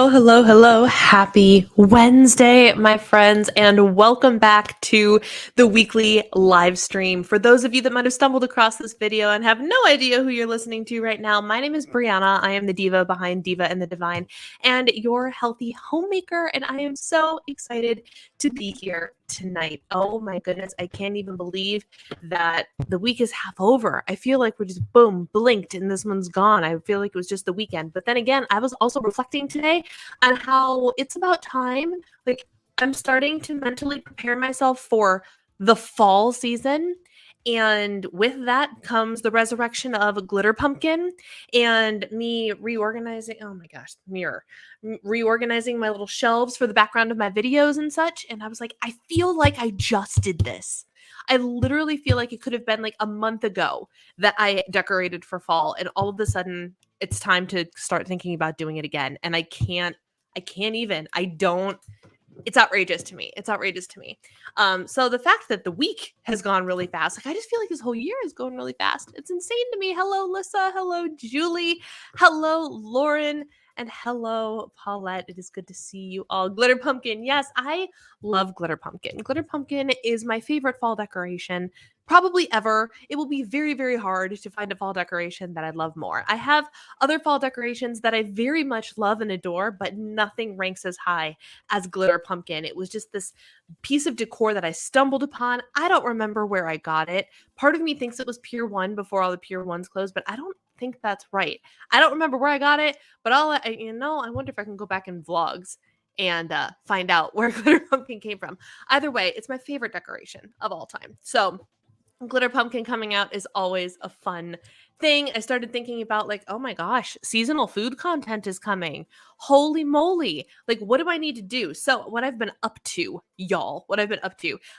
Hello. Happy Wednesday, my friends, and welcome back to the weekly live stream. For those of you that might have stumbled across this video and have no idea who you're listening to right now, my name is Brianna. I am the diva behind Diva and the Divine and your healthy homemaker, and I am so excited to be here tonight. Oh my goodness, I can't even believe that the week is half over. I feel like we're just boom, blinked, and this one's gone. I feel like it was just the weekend. But then again, I was also reflecting today on how it's about time. Like, I'm starting to mentally prepare myself for the fall season. And with that comes the resurrection of a glitter pumpkin and me reorganizing. Oh my gosh, reorganizing my little shelves for the background of my videos and such. And I was like, I feel like I just did this. I literally feel like it could have been like a month ago that I decorated for fall. And all of a sudden, it's time to start thinking about doing it again. And I can't even. It's outrageous to me. So the fact that the week has gone really fast, like I just feel like this whole year is going really fast. It's insane to me. Hello, Lissa. Hello, Julie. Hello, Lauren. And hello, Paulette. It is good to see you all. Glitter pumpkin. Yes, I love glitter pumpkin. Glitter pumpkin is my favorite fall decoration probably ever. It will be very, very hard to find a fall decoration that I love more. I have other fall decorations that I very much love and adore, but nothing ranks as high as glitter pumpkin. It was just this piece of decor that I stumbled upon. I don't remember where I got it. Part of me thinks it was Pier 1 before all the Pier 1s closed, but I don't think that's right. I don't remember where I got it, but I wonder if I can go back in vlogs and find out where glitter pumpkin came from. Either way, it's my favorite decoration of all time. So glitter pumpkin coming out is always a fun thing. I started thinking about like, oh my gosh, seasonal food content is coming. Holy moly. Like, what do I need to do? So what I've been up to, y'all,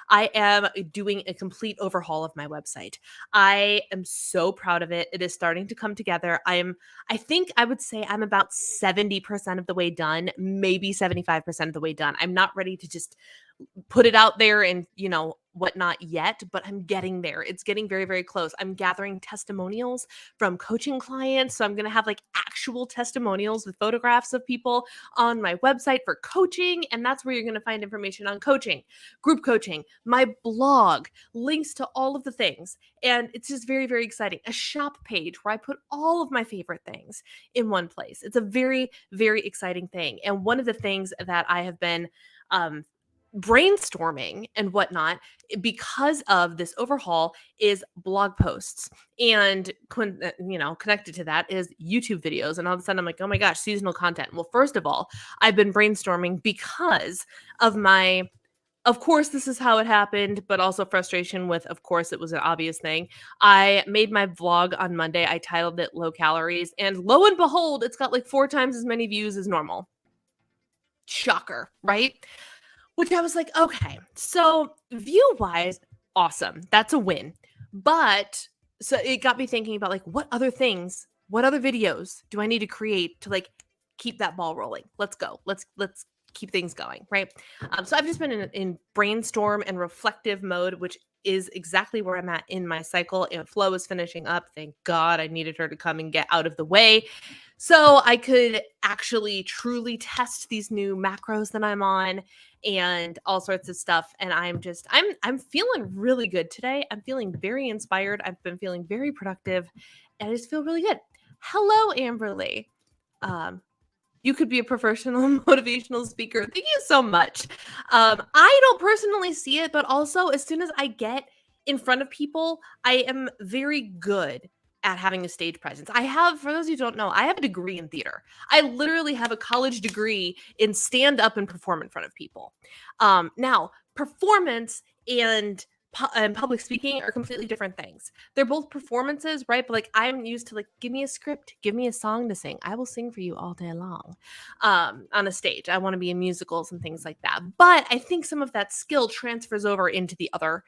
I am doing a complete overhaul of my website. I am so proud of it. It is starting to come together. I think I would say I'm about 70% of the way done, maybe 75% of the way done. I'm not ready to just put it out there and, whatnot yet, but I'm getting there. It's getting very, very close. I'm gathering testimonials from coaching clients. So I'm going to have like actual testimonials with photographs of people on my website for coaching. And that's where you're going to find information on coaching, group coaching, my blog, links to all of the things. And it's just very, very exciting. A shop page where I put all of my favorite things in one place. It's a very, very exciting thing. And one of the things that I have been, brainstorming and whatnot because of this overhaul is blog posts, and connected to that is YouTube videos. And all of a sudden I'm like, oh my gosh, seasonal content. Well, first of all, I've been brainstorming because of of course, this is how it happened, but also frustration with, of course, it was an obvious thing. I made my vlog on Monday. I titled it Low Calories, and lo and behold, it's got like 4 times as many views as normal. Shocker, right? Which I was like, okay, so view-wise, awesome. That's a win. But so it got me thinking about like, what other videos do I need to create to like keep that ball rolling? Let's go. Let's keep things going, right? So I've just been in brainstorm and reflective mode, which is exactly where I'm at in my cycle. And Flo is finishing up. Thank God, I needed her to come and get out of the way so I could actually truly test these new macros that I'm on and all sorts of stuff. And I'm feeling really good today. I'm feeling very inspired. I've been feeling very productive, and I just feel really good. Hello, Amberly. You could be a professional motivational speaker. Thank you so much. I don't personally see it, but also as soon as I get in front of people, I am very good at having a stage presence. For those of you who don't know, I have a degree in theater. I literally have a college degree in stand up and perform in front of people. Now, performance and and public speaking are completely different things. They're both performances, right? But like I'm used to like, give me a script, give me a song to sing. I will sing for you all day long on a stage. I want to be in musicals and things like that. But I think some of that skill transfers over into the other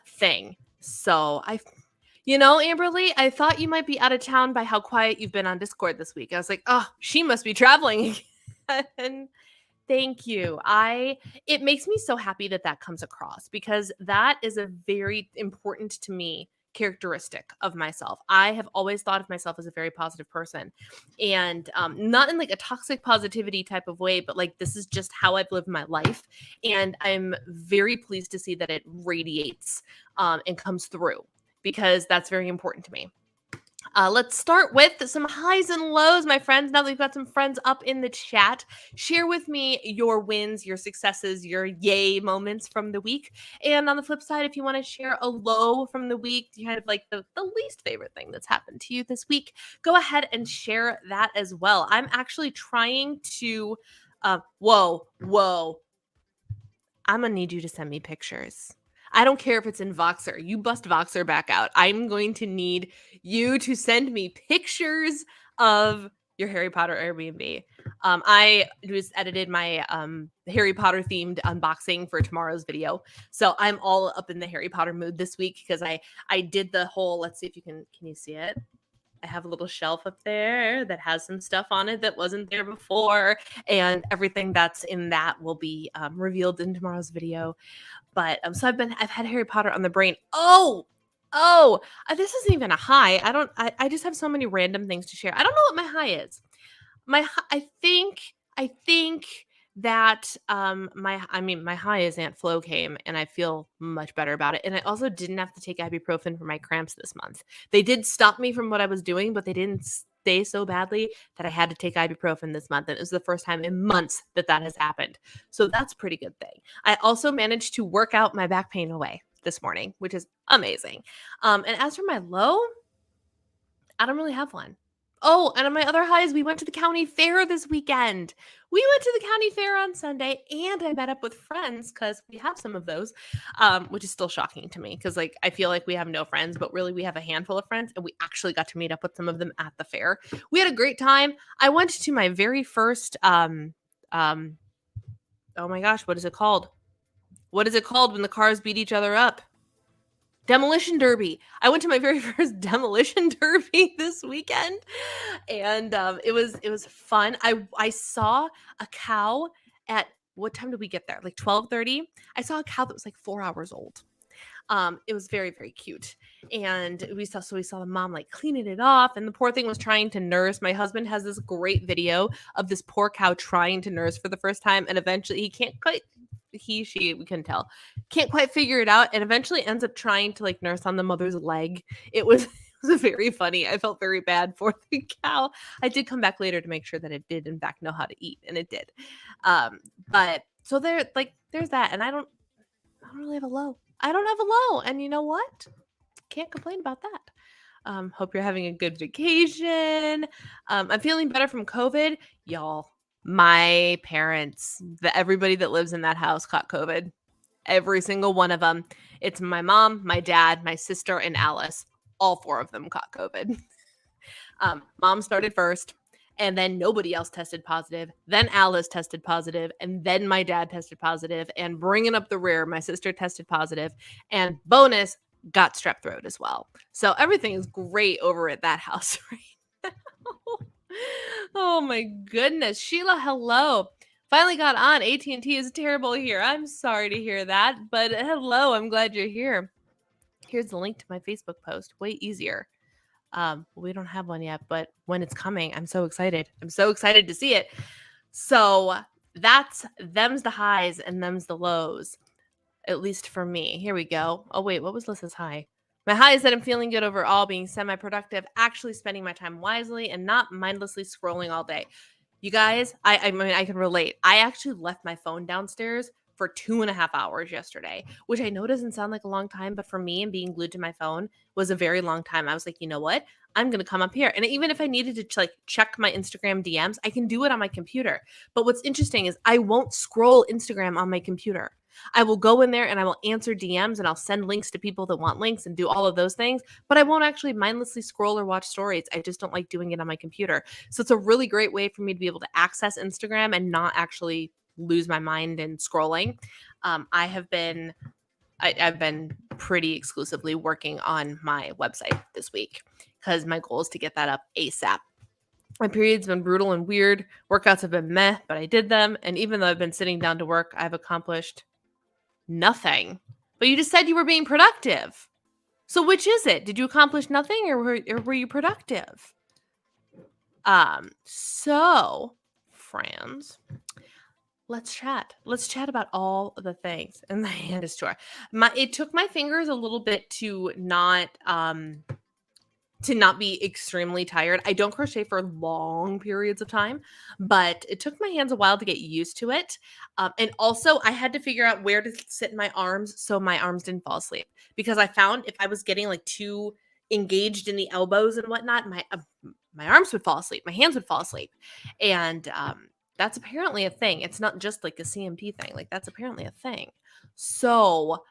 thing. So Amberly, I thought you might be out of town by how quiet you've been on Discord this week. I was like, oh, she must be traveling again. Thank you. It makes me so happy that comes across because that is a very important to me characteristic of myself. I have always thought of myself as a very positive person, and not in like a toxic positivity type of way, but like this is just how I've lived my life, and I'm very pleased to see that it radiates and comes through because that's very important to me. Let's start with some highs and lows, my friends. Now that we've got some friends up in the chat, share with me your wins, your successes, your yay moments from the week. And on the flip side, if you want to share a low from the week, kind of like the least favorite thing that's happened to you this week, go ahead and share that as well. I'm actually trying to, whoa. I'm going to need you to send me pictures. I don't care if it's in Voxer. You bust Voxer back out. I'm going to need you to send me pictures of your Harry Potter Airbnb. I just edited my Harry Potter themed unboxing for tomorrow's video. So I'm all up in the Harry Potter mood this week because I did the whole, let's see if can you see it? I have a little shelf up there that has some stuff on it that wasn't there before, and everything that's in that will be revealed in tomorrow's video. But so I've had Harry Potter on the brain. This isn't even a high. I just have so many random things to share. I don't know what my high is. I think that my high is Aunt Flo came and I feel much better about it. And I also didn't have to take ibuprofen for my cramps this month. They did stop me from what I was doing, but they didn't stay so badly that I had to take ibuprofen this month. And it was the first time in months that has happened. So that's a pretty good thing. I also managed to work out my back pain away this morning, which is amazing. And as for my low, I don't really have one. Oh, and on my other highs, we went to the county fair this weekend. We went to the county fair on Sunday, and I met up with friends because we have some of those, which is still shocking to me because like I feel like we have no friends, but really we have a handful of friends, and we actually got to meet up with some of them at the fair. We had a great time. I went to my very first, oh my gosh, what is it called? What is it called when the cars beat each other up? Demolition Derby. I went to my very first Demolition Derby this weekend, and it was fun. I saw a cow at, what time did we get there? Like 12:30. I saw a cow that was like 4 hours old. It was very, very cute. And we saw the mom like cleaning it off, and the poor thing was trying to nurse. My husband has this great video of this poor cow trying to nurse for the first time, and eventually he can't quite, she, we couldn't tell, can't quite figure it out, and eventually ends up trying to like nurse on the mother's leg. It was very funny. I felt very bad for the cow. I did come back later to make sure that it did in fact know how to eat, and it did. But so there's that, and I don't really have a low. I don't have a low, and you know what? Can't complain about that. Hope you're having a good vacation. I'm feeling better from COVID, y'all. My parents, everybody that lives in that house caught COVID. Every single one of them. It's my mom, my dad, my sister, and Alice. All four of them caught COVID. Mom started first, and then nobody else tested positive. Then Alice tested positive, and then my dad tested positive. And bringing up the rear, my sister tested positive. And bonus, got strep throat as well. So everything is great over at that house right now. Oh my goodness. Sheila, hello. Finally got on. AT&T is terrible here. I'm sorry to hear that, but hello, I'm glad you're here. Here's the link to my Facebook post. Way easier. We don't have one yet, but when it's coming, I'm so excited. I'm so excited to see it. So them's the highs and them's the lows, at least for me. Here we go. Oh wait, what was Lissa's high? My high is that I'm feeling good overall, being semi-productive, actually spending my time wisely, and not mindlessly scrolling all day. You guys, I mean, I can relate. I actually left my phone downstairs for 2.5 hours yesterday, which I know doesn't sound like a long time, but for me and being glued to my phone was a very long time. I was like, you know what? I'm going to come up here. And even if I needed to like check my Instagram DMs, I can do it on my computer. But what's interesting is I won't scroll Instagram on my computer. I will go in there and I will answer DMs and I'll send links to people that want links and do all of those things, but I won't actually mindlessly scroll or watch stories. I just don't like doing it on my computer. So it's a really great way for me to be able to access Instagram and not actually lose my mind in scrolling. I've been pretty exclusively working on my website this week because my goal is to get that up ASAP. My period's been brutal and weird. Workouts have been meh, but I did them. And even though I've been sitting down to work, I've accomplished nothing. But you just said you were being productive. So which is it? Did you accomplish nothing or were you productive? So, friends, let's chat. Let's chat about all the things. And the hand is sore. It took my fingers a little bit to not be extremely tired. I don't crochet for long periods of time, but it took my hands a while to get used to it. And also I had to figure out where to sit my arms so my arms didn't fall asleep, because I found if I was getting like too engaged in the elbows and whatnot, my arms would fall asleep, my hands would fall asleep. And that's apparently a thing. It's not just like a CMP thing. Like that's apparently a thing. So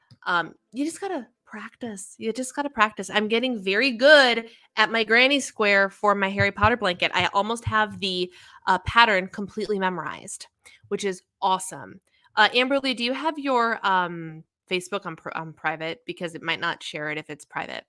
you just gotta practice. You just gotta practice. I'm getting very good at my granny square for my Harry Potter blanket. I almost have the pattern completely memorized, which is awesome. Amberly, do you have your Facebook on private? Because it might not share it if it's private.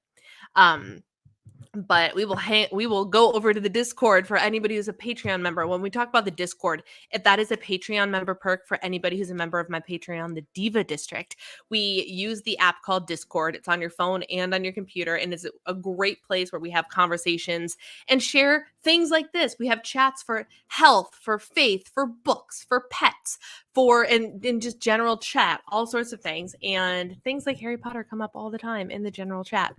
But we will go over to the Discord for anybody who's a Patreon member. When we talk about the Discord, if that is a Patreon member perk for anybody who's a member of my Patreon, the Diva District, we use the app called Discord. It's on your phone and on your computer, and it's a great place where we have conversations and share things like this. We have chats for health, for faith, for books, for pets, and just general chat, all sorts of things. And things like Harry Potter come up all the time in the general chat.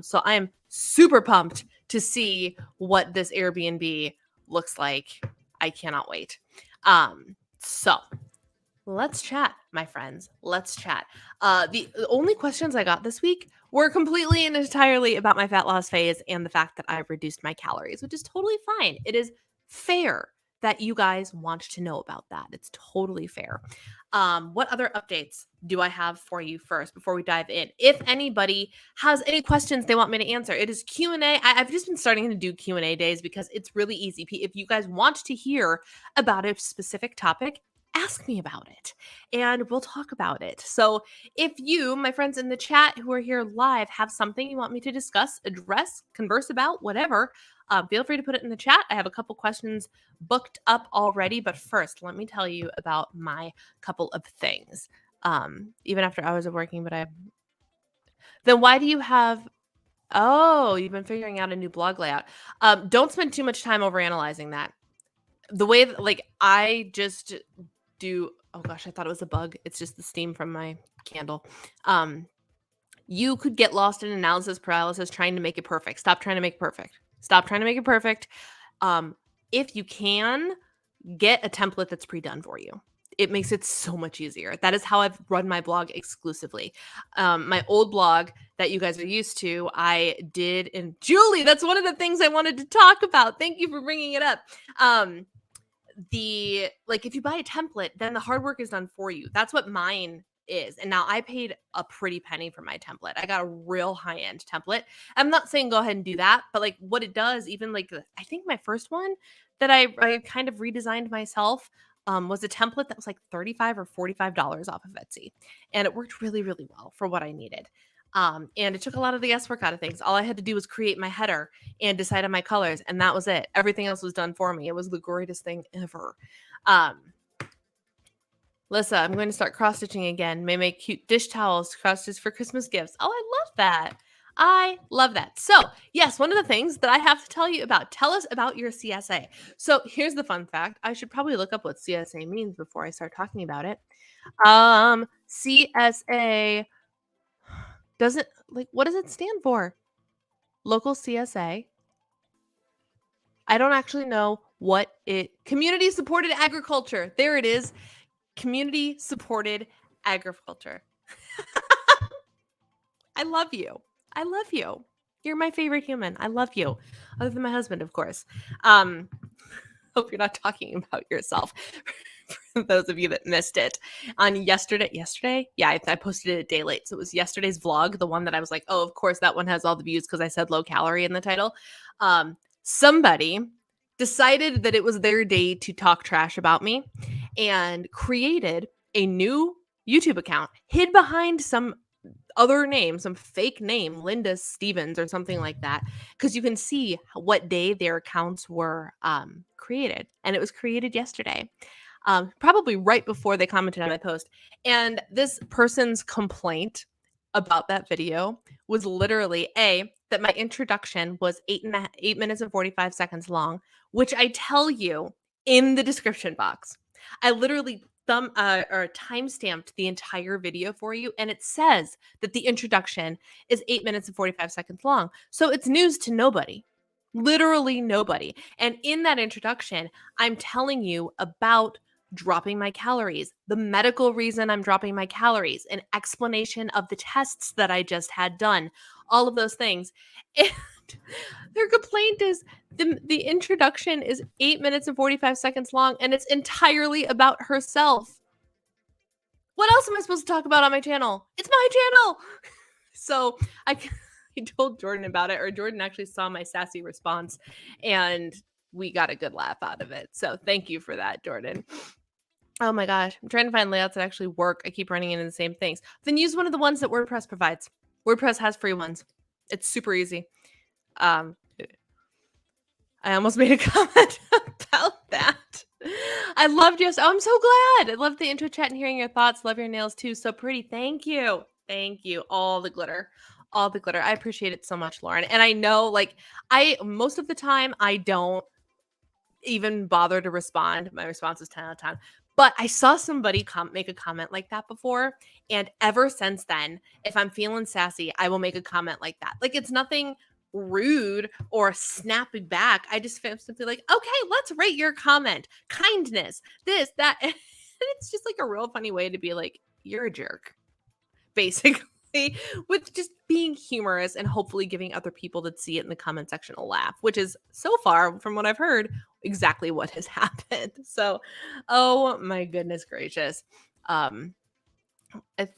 So I am super pumped to see what this Airbnb looks like. I cannot wait. So let's chat, my friends. Let's chat. The only questions I got this week were completely and entirely about my fat loss phase and the fact that I've reduced my calories, which is totally fine. It is fair that you guys want to know about that. It's totally fair. What other updates do I have for you first before we dive in? If anybody has any questions they want me to answer, it is Q&A. I've just been starting to do Q&A days because it's really easy. If you guys want to hear about a specific topic, ask me about it and we'll talk about it. So if you, my friends in the chat who are here live, have something you want me to discuss, address, converse about, whatever, feel free to put it in the chat. I have a couple questions booked up already, but first, let me tell you about my couple of things. Even after hours of working, then why do you have, oh, you've been figuring out a new blog layout. Don't spend too much time overanalyzing that. The way that, like, I just do, oh gosh, I thought it was a bug. It's just the steam from my candle. You could get lost in analysis paralysis trying to make it perfect. Stop trying to make it perfect. Stop trying to make it perfect. If you can, get a template that's pre-done for you. It makes it so much easier. That is how I've run my blog exclusively. My old blog that you guys are used to, I did in Julie. That's one of the things I wanted to talk about. Thank you for bringing it up. If you buy a template, then the hard work is done for you. That's what mine is. And now I paid a pretty penny for my template. I got a real high-end template. I'm not saying go ahead and do that, but like what it does, even like I think my first one that I kind of redesigned myself was a template that was like $35 or $45 off of Etsy. And it worked really, really well for what I needed. And it took a lot of the guesswork out of things. All I had to do was create my header and decide on my colors, and that was it. Everything else was done for me. It was the greatest thing ever. Lissa, I'm going to start cross-stitching again. May make cute dish towels, cross-stitch for Christmas gifts. Oh, I love that. I love that. So, yes, one of the things that I have to tell you about. Tell us about your CSA. So, here's the fun fact. I should probably look up what CSA means before I start talking about it. CSA doesn't, like, what does it stand for? Local CSA. I don't actually know what community supported agriculture. There it is. Community supported agriculture. I love you. I love you. You're my favorite human. I love you. Other than my husband, of course. Hope you're not talking about yourself for those of you that missed it on yesterday. Yeah, I posted it a day late. So it was yesterday's vlog, the one that I was like, oh, of course that one has all the views because I said low calorie in the title. Somebody decided that it was their day to talk trash about me and created a new YouTube account, hid behind some other name, some fake name, Linda Stevens or something like that, because you can see what day their accounts were created. And it was created yesterday, probably right before they commented on my post. And this person's complaint about that video was literally that my introduction was 8 minutes and 45 seconds long, which I tell you in the description box. I literally or timestamped the entire video for you, and it says that the introduction is 8 minutes and 45 seconds long. So it's news to nobody, literally nobody. And in that introduction, I'm telling you about dropping my calories, the medical reason I'm dropping my calories, an explanation of the tests that I just had done, all of those things. And their complaint is the introduction is 8 minutes and 45 seconds long, and it's entirely about herself. What else am I supposed to talk about on my channel? It's my channel. So I told Jordan about it, or Jordan actually saw my sassy response, and we got a good laugh out of it. So thank you for that, Jordan. Oh my gosh, I'm trying to find layouts that actually work. I keep running into the same things. Then use one of the ones that WordPress provides. WordPress has free ones. It's super easy. I almost made a comment about that. I loved you. I'm so glad. I love the intro chat and hearing your thoughts. Love your nails too. So pretty. Thank you. Thank you. All the glitter. All the glitter. I appreciate it so much, Lauren. And I know, like, most of the time I don't even bother to respond. My response is 10 out of 10. But I saw somebody make a comment like that before. And ever since then, if I'm feeling sassy, I will make a comment like that. Like, it's nothing rude or snappy back. I just feel simply like, okay, let's rate your comment. Kindness, this, that. And it's just like a real funny way to be like, you're a jerk, basically. With just being humorous and hopefully giving other people that see it in the comment section a laugh, which is so far from what I've heard exactly what has happened. So, oh my goodness gracious.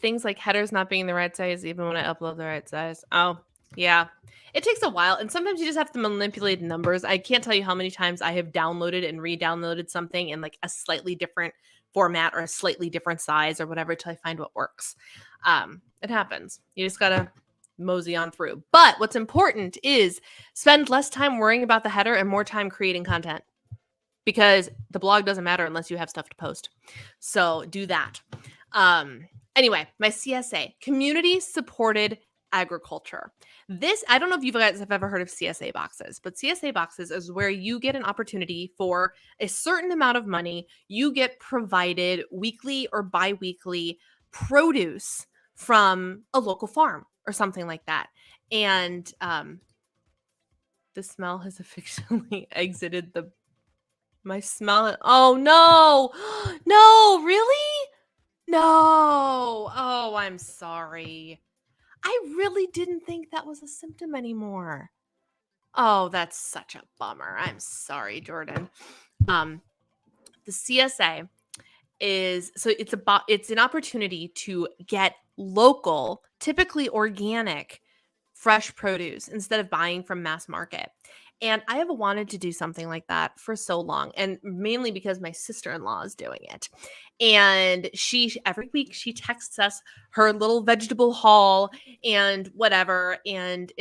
Things like headers not being the right size even when I upload the right size. Oh, yeah. It takes a while, and sometimes you just have to manipulate numbers. I can't tell you how many times I have downloaded and re-downloaded something in like a slightly different format or a slightly different size or whatever till I find what works. It happens. You just gotta mosey on through. But what's important is spend less time worrying about the header and more time creating content, because the blog doesn't matter unless you have stuff to post. So do that. Anyway, my CSA, community supported agriculture. This, I don't know if you guys have ever heard of CSA boxes, but CSA boxes is where you get an opportunity for a certain amount of money. You get provided weekly or bi-weekly produce from a local farm or something like that. And the smell has officially exited my smell. Oh no, no, really? No. Oh, I'm sorry. I really didn't think that was a symptom anymore. Oh, that's such a bummer. I'm sorry, Jordan. The CSA is, so it's an opportunity to get local, typically organic, fresh produce instead of buying from mass market. And I have wanted to do something like that for so long, and mainly because my sister-in-law is doing it. And every week she texts us her little vegetable haul and whatever, and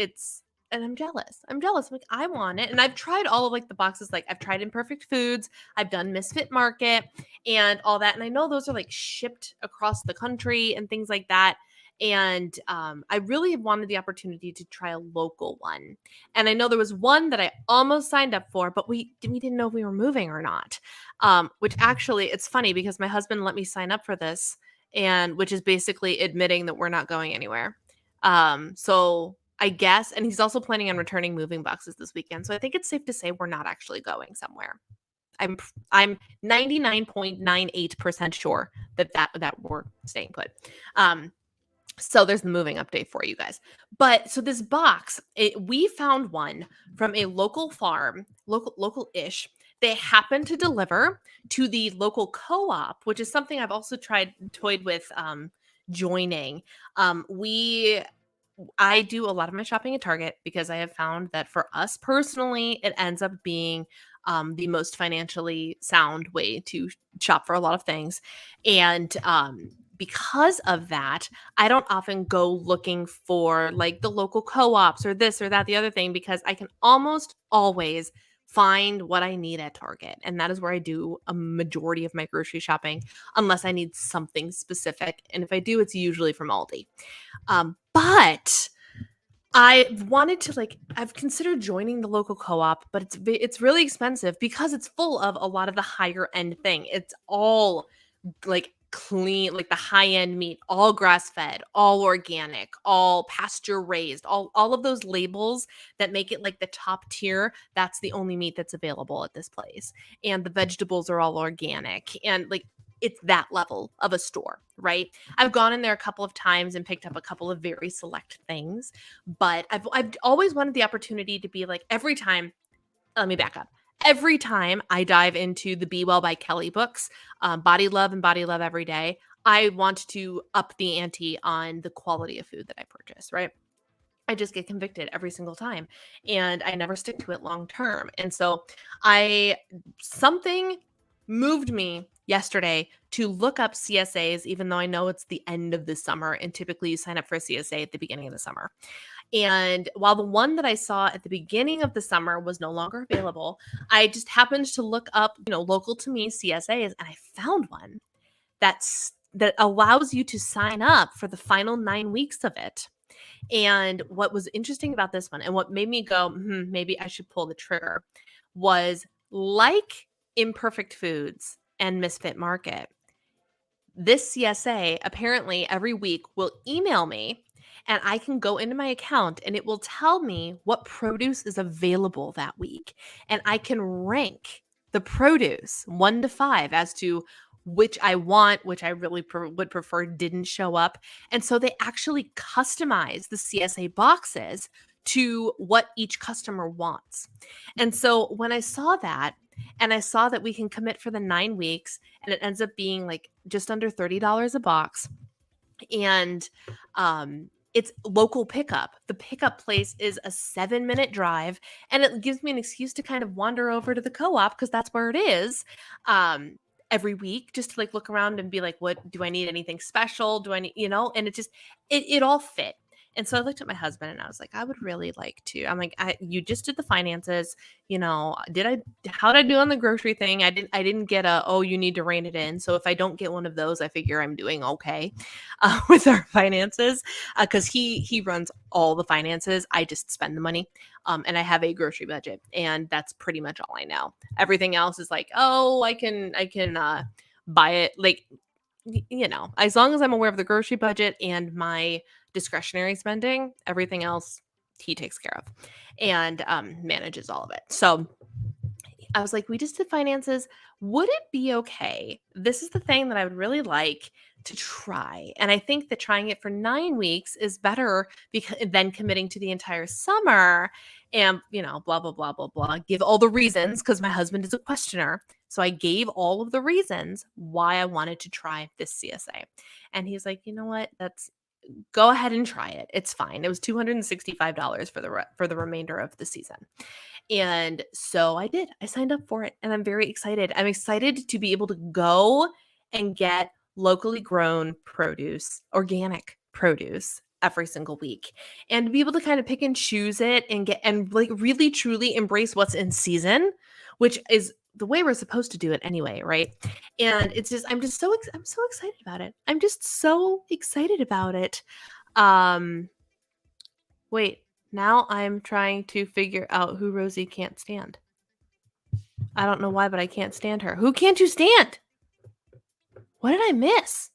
I'm jealous. I'm like, I want it. And I've tried all of like the boxes, like I've tried Imperfect Foods, I've done Misfit Market and all that. And I know those are like shipped across the country and things like that. And I really have wanted the opportunity to try a local one. And I know there was one that I almost signed up for, but we didn't know if we were moving or not. Which actually, it's funny because my husband let me sign up for this, and which is basically admitting that we're not going anywhere. So I guess, and he's also planning on returning moving boxes this weekend. So I think it's safe to say we're not actually going somewhere. I'm 99.98% sure that we're staying put. So there's the moving update for you guys. But so this box, we found one from a local farm, local-ish, They happen to deliver to the local co-op, which is something I've also toyed with joining. We I do a lot of my shopping at Target because I have found that for us personally, it ends up being the most financially sound way to shop for a lot of things. And because of that, I don't often go looking for like the local co ops or this or that, the other thing, because I can almost always find what I need at Target. And that is where I do a majority of my grocery shopping, unless I need something specific. And if I do, it's usually from Aldi. But I wanted to I've considered joining the local co-op, but it's really expensive because it's full of a lot of the higher end thing. It's all like clean, like the high end meat, all grass fed, all organic, all pasture raised, all of those labels that make it like the top tier. That's the only meat that's available at this place. And the vegetables are all organic and like it's that level of a store, right? I've gone in there a couple of times and picked up a couple of very select things, but I've always wanted the opportunity to be like every time. Let me back up. Every time I dive into the Be Well by Kelly books, Body Love and Body Love Every Day, I want to up the ante on the quality of food that I purchase, right? I just get convicted every single time and I never stick to it long term. And so I something moved me yesterday to look up CSAs, even though I know it's the end of the summer and typically you sign up for a CSA at the beginning of the summer. And while the one that I saw at the beginning of the summer was no longer available, I just happened to look up, local to me CSAs, and I found one that allows you to sign up for the final 9 weeks of it. And what was interesting about this one and what made me go, maybe I should pull the trigger was like Imperfect Foods and Misfit Market. This CSA apparently every week will email me and I can go into my account and it will tell me what produce is available that week. And I can rank the produce 1 to 5 as to which I want, which I really would prefer didn't show up. And so they actually customize the CSA boxes to what each customer wants. And so when I saw that, and I saw that we can commit for the 9 weeks, and it ends up being like just under $30 a box. And it's local pickup. The pickup place is a 7-minute drive, and it gives me an excuse to kind of wander over to the co-op because that's where it is. Every week just to like look around and be like, what do I need? Anything special? Do I need, and it all fit. And so I looked at my husband and I was like, I would really like to. I'm like, you just did the finances, how did I do on the grocery thing? I didn't get oh, you need to rein it in. So if I don't get one of those, I figure I'm doing okay with our finances because he runs all the finances. I just spend the money. And I have a grocery budget and that's pretty much all I know. Everything else is like, oh, I can buy it. Like, as long as I'm aware of the grocery budget and my discretionary spending, everything else he takes care of and manages all of it. So I was like, we just did finances. Would it be okay? This is the thing that I would really like to try. And I think that trying it for 9 weeks is better than committing to the entire summer and, blah, blah, blah, blah, blah. Give all the reasons because my husband is a questioner. So I gave all of the reasons why I wanted to try this CSA. And he's like, you know what? Go ahead and try it. It's fine. It was $265 for the remainder of the season. And so I did. I signed up for it and I'm very excited. I'm excited to be able to go and get locally grown produce, organic produce every single week and be able to kind of pick and choose it and like really truly embrace what's in season, which is the way we're supposed to do it anyway, right? And I'm so excited about it. I'm just so excited about it. Wait, now I'm trying to figure out who Rosie can't stand. I don't know why, but I can't stand her. Who can't you stand? What did I miss?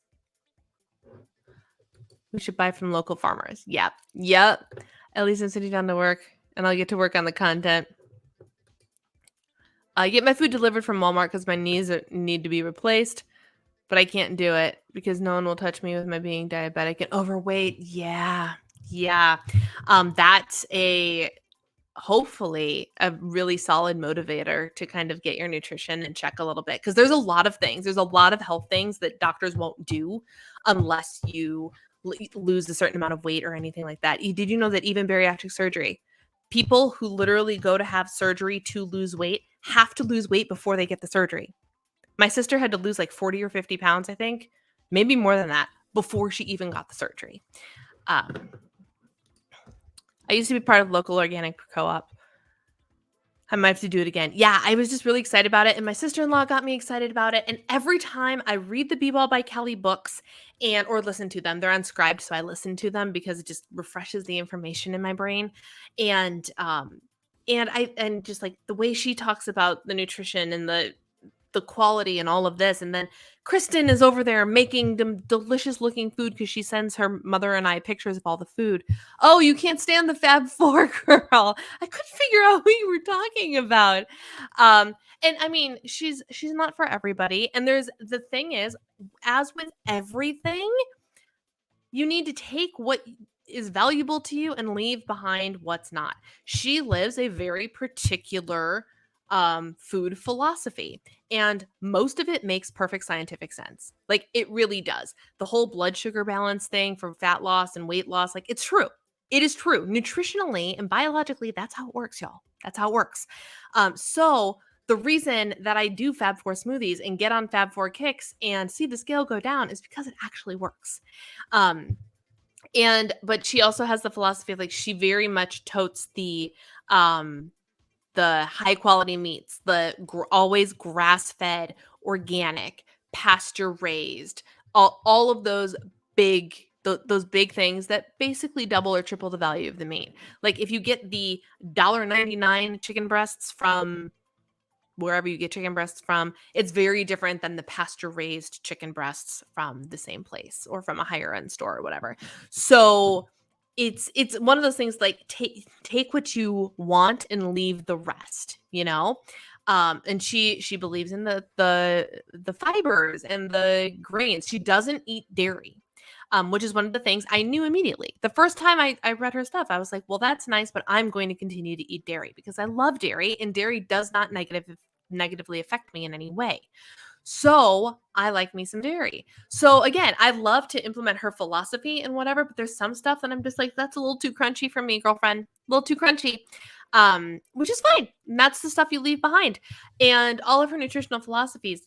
We should buy from local farmers. Yep. At least I'm sitting down to work and I'll get to work on the content. I get my food delivered from Walmart because my knees need to be replaced, but I can't do it because no one will touch me with my being diabetic and overweight. Yeah. That's a hopefully a really solid motivator to kind of get your nutrition in check a little bit, because there's a lot of things. There's a lot of health things that doctors won't do unless you lose a certain amount of weight or anything like that. Did you know that even bariatric surgery, people who literally go to have surgery to lose weight have to lose weight before they get the surgery? My sister had to lose like 40 or 50 pounds, I think, maybe more than that, before she even got the surgery. I used to be part of local organic co-op. I might have to do it again. Yeah, I was just really excited about it, and my sister-in-law got me excited about it. And every time I read the Be Well by Kelly books or listen to them, they're unscribed, so I listen to them because it just refreshes the information in my brain. And just like the way she talks about the nutrition and the quality and all of this. And then Kristen is over there making them delicious looking food because she sends her mother and I pictures of all the food. Oh, you can't stand the Fab Four, girl. I couldn't figure out who you were talking about. And I mean, she's not for everybody. And the thing is, as with everything, you need to take what is valuable to you and leave behind what's not. She lives a very particular food philosophy, and most of it makes perfect scientific sense. Like, it really does. The whole blood sugar balance thing for fat loss and weight loss, like, it's true. It is true. Nutritionally and biologically, that's how it works, y'all. That's how it works. So the reason that I do Fab Four smoothies and get on Fab Four kicks and see the scale go down is because it actually works. But she also has the philosophy of, like, she very much totes the high quality meats, always grass fed, organic, pasture raised, all of those those big things that basically double or triple the value of the meat. Like, if you get the $1.99 chicken breasts from wherever you get chicken breasts from, it's very different than the pasture raised chicken breasts from the same place or from a higher end store or whatever. So it's one of those things, like, take what you want and leave the rest, you know? And she believes in the fibers and the grains. She doesn't eat dairy. Which is one of the things I knew immediately. The first time I read her stuff, I was like, well, that's nice, but I'm going to continue to eat dairy because I love dairy, and dairy does not negatively affect me in any way. So I like me some dairy. So again, I love to implement her philosophy and whatever, but there's some stuff that I'm just like, that's a little too crunchy for me, girlfriend. A little too crunchy. Which is fine. And that's the stuff you leave behind. And all of her nutritional philosophies,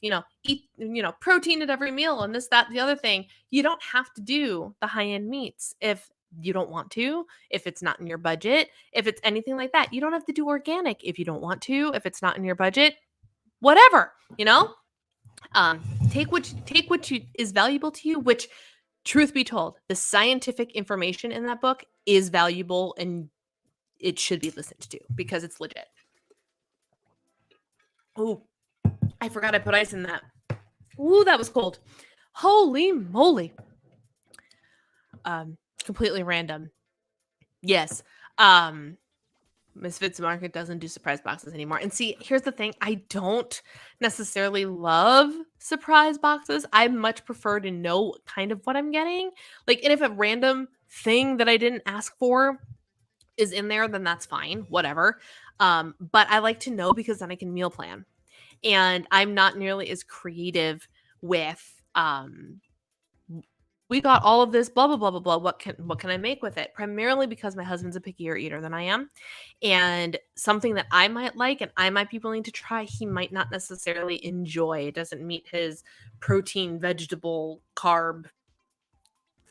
eat, protein at every meal and this, that, the other thing. You don't have to do the high-end meats if you don't want to, if it's not in your budget, if it's anything like that. You don't have to do organic if you don't want to, if it's not in your budget, whatever, take what is valuable to you, which, truth be told, the scientific information in that book is valuable and it should be listened to because it's legit. Oh, I forgot I put ice in that. Ooh, that was cold. Holy moly. Completely random. Yes. Misfits Market doesn't do surprise boxes anymore. And see, here's the thing. I don't necessarily love surprise boxes. I much prefer to know kind of what I'm getting. Like, and if a random thing that I didn't ask for is in there, then that's fine, whatever. But I like to know because then I can meal plan. And I'm not nearly as creative with we got all of this, blah, blah, blah, blah, blah. What can I make with it? Primarily because my husband's a pickier eater than I am. And something that I might like and I might be willing to try, he might not necessarily enjoy. It doesn't meet his protein, vegetable, carb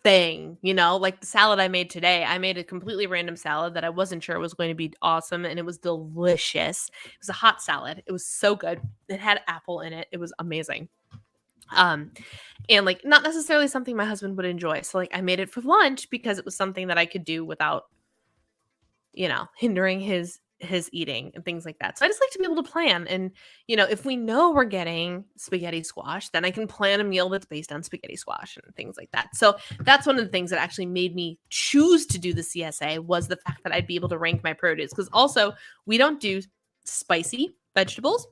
thing, like the salad I made today. I made a completely random salad that I wasn't sure was going to be awesome, and it was delicious. It was a hot salad. It was so good. It had apple in it. It was amazing. And like, not necessarily something my husband would enjoy. So like, I made it for lunch because it was something that I could do without, hindering his eating and things like that. So I just like to be able to plan. And, if we know we're getting spaghetti squash, then I can plan a meal that's based on spaghetti squash and things like that. So that's one of the things that actually made me choose to do the CSA, was the fact that I'd be able to rank my produce. Because also, we don't do spicy vegetables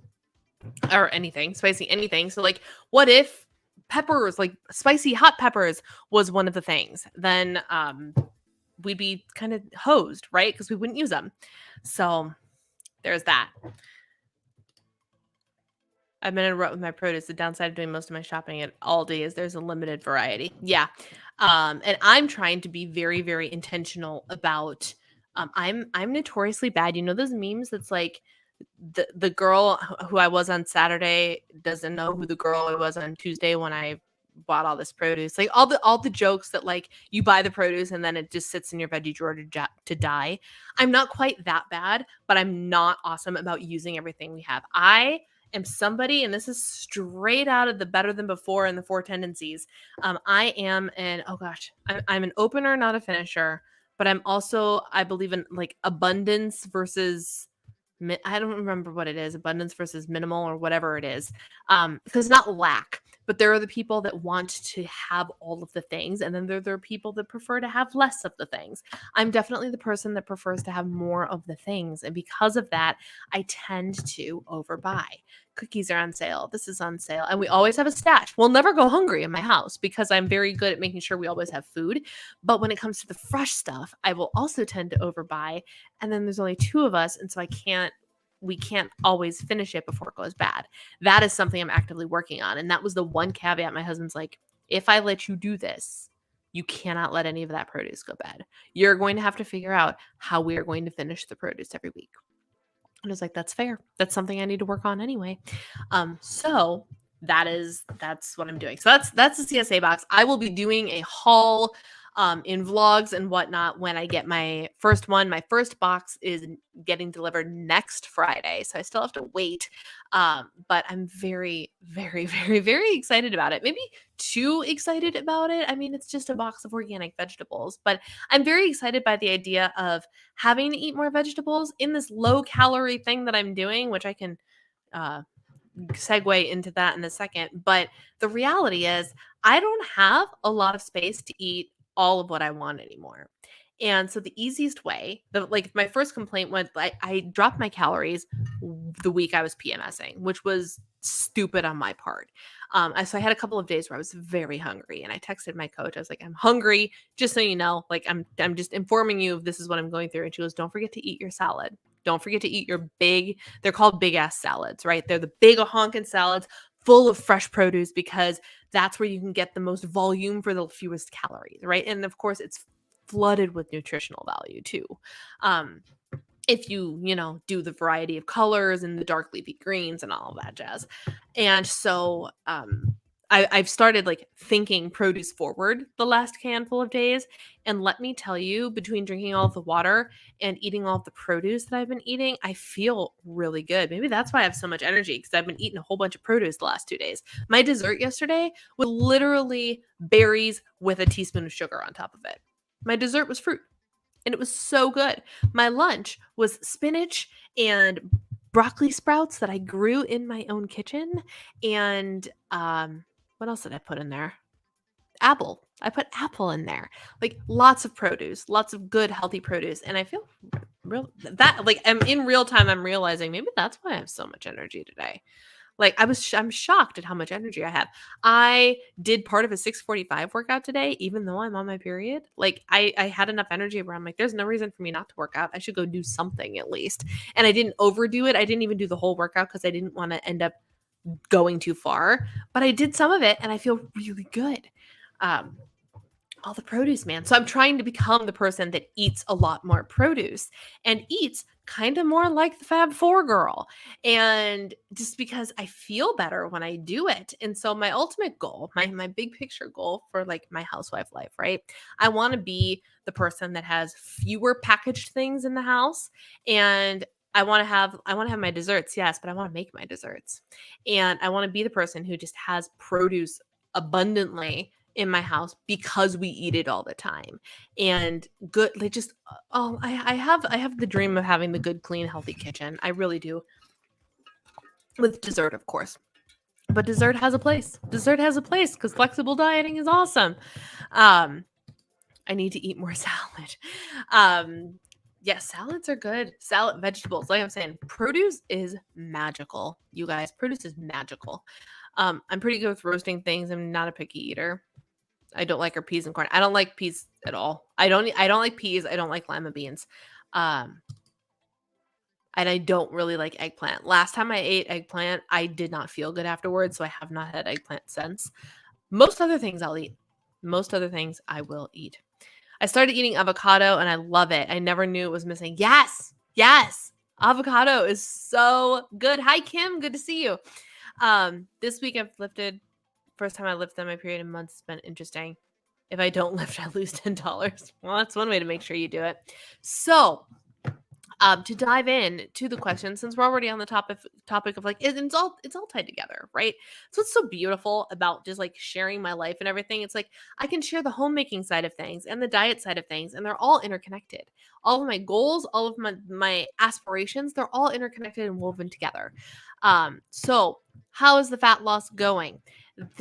or spicy anything. So like, what if peppers, like spicy hot peppers, was one of the things? Then we'd be kind of hosed, right? Because we wouldn't use them. So there's that. I've been in a rut with my produce. The downside of doing most of my shopping at Aldi is there's a limited variety. Yeah. And I'm trying to be very, very intentional about I'm notoriously bad. You know those memes that's like the girl who I was on Saturday doesn't know who the girl I was on Tuesday when I bought all this produce. Like all the jokes that like you buy the produce and then it just sits in your veggie drawer to die. I'm not quite that bad, but I'm not awesome about using everything we have. I am somebody, and this is straight out of the Better Than Before and the Four Tendencies. I am I'm an opener, not a finisher, but I'm also, I believe in like abundance versus I don't remember what it is, abundance versus minimal or whatever it is. Because not lack, but there are the people that want to have all of the things, and then there are people that prefer to have less of the things. I'm definitely the person that prefers to have more of the things, and because of that, I tend to overbuy. Cookies are on sale. This is on sale, and we always have a stash. We'll never go hungry in my house because I'm very good at making sure we always have food. But when it comes to the fresh stuff, I will also tend to overbuy. And then there's only two of us, and so we can't always finish it before it goes bad. That is something I'm actively working on. And that was the one caveat. My husband's like, if I let you do this, you cannot let any of that produce go bad. You're going to have to figure out how we are going to finish the produce every week. And I was like, that's fair. That's something I need to work on anyway. So that's what I'm doing. So that's the CSA box. I will be doing a haul in vlogs and whatnot when I get my first one. My first box is getting delivered next Friday, so I still have to wait. But I'm very, very, very, very excited about it. Maybe too excited about it. I mean, it's just a box of organic vegetables, but I'm very excited by the idea of having to eat more vegetables in this low calorie thing that I'm doing, which I can segue into that in a second. But the reality is, I don't have a lot of space to eat all of what I want anymore. And so the easiest way, my first complaint was I dropped my calories the week I was PMSing, which was stupid on my part. So I had a couple of days where I was very hungry, and I texted my coach. I was like, "I'm hungry, just so you know. Like, I'm just informing you this is what I'm going through." And she goes, "Don't forget to eat your salad. Don't forget to eat your big." They're called big ass salads, right? They're the big honkin' salads full of fresh produce because that's where you can get the most volume for the fewest calories, right? And of course, it's flooded with nutritional value too. If you do the variety of colors and the dark leafy greens and all of that jazz. And so I've started like thinking produce forward the last handful of days. And let me tell you, between drinking all of the water and eating all of the produce that I've been eating, I feel really good. Maybe that's why I have so much energy, because I've been eating a whole bunch of produce the last 2 days. My dessert yesterday was literally berries with a teaspoon of sugar on top of it. My dessert was fruit. And it was so good. My lunch was spinach and broccoli sprouts that I grew in my own kitchen. And what else did I put in there? Apple. I put apple in there. Like lots of produce, lots of good, healthy produce. And I feel I'm in real time, I'm realizing maybe that's why I have so much energy today. Like I'm shocked at how much energy I have. I did part of a 6:45 workout today, even though I'm on my period. Like I had enough energy where I'm like, there's no reason for me not to work out. I should go do something at least. And I didn't overdo it. I didn't even do the whole workout because I didn't want to end up going too far. But I did some of it, and I feel really good. All the produce, man. So I'm trying to become the person that eats a lot more produce and eats kind of more like the Fab Four girl. And just because I feel better when I do it. And so my ultimate goal, my big picture goal for like my housewife life, right? I want to be the person that has fewer packaged things in the house, and I want to have my desserts, yes, but I want to make my desserts. And I want to be the person who just has produce abundantly in my house because we eat it all the time. And good, like just I have the dream of having the good, clean, healthy kitchen. I really do. With dessert, of course. But dessert has a place. Dessert has a place because flexible dieting is awesome. I need to eat more salad. Yeah, salads are good. Salad, vegetables, like I'm saying, produce is magical. You guys, produce is magical. I'm pretty good with roasting things. I'm not a picky eater. I don't like are peas and corn. I don't like peas at all. I don't like peas. I don't like lima beans. And I don't really like eggplant. Last time I ate eggplant, I did not feel good afterwards, so I have not had eggplant since. Most other things I'll eat. Most other things I will eat. I started eating avocado and I love it. I never knew it was missing. Yes. Yes. Avocado is so good. Hi, Kim. Good to see you. This week I've lifted. First time I lifted on my period in months. It's been interesting. If I don't lift, I lose $10. Well, that's one way to make sure you do it. So, to dive in to the question, since we're already on the topic of like it's all tied together, right? So what's so beautiful about just like sharing my life and everything, it's like I can share the homemaking side of things and the diet side of things, and they're all interconnected. All of my goals, all of my aspirations, they're all interconnected and woven together. So how is the fat loss going?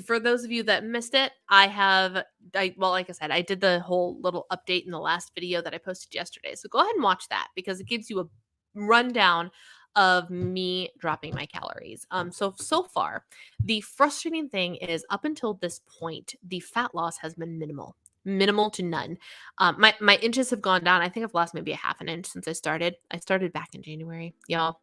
For those of you that missed it, well, like I said, I did the whole little update in the last video that I posted yesterday. So go ahead and watch that because it gives you a rundown of me dropping my calories. So far, the frustrating thing is up until this point, the fat loss has been minimal to none. My inches have gone down. I think I've lost maybe a half an inch since I started. I started back in January, y'all.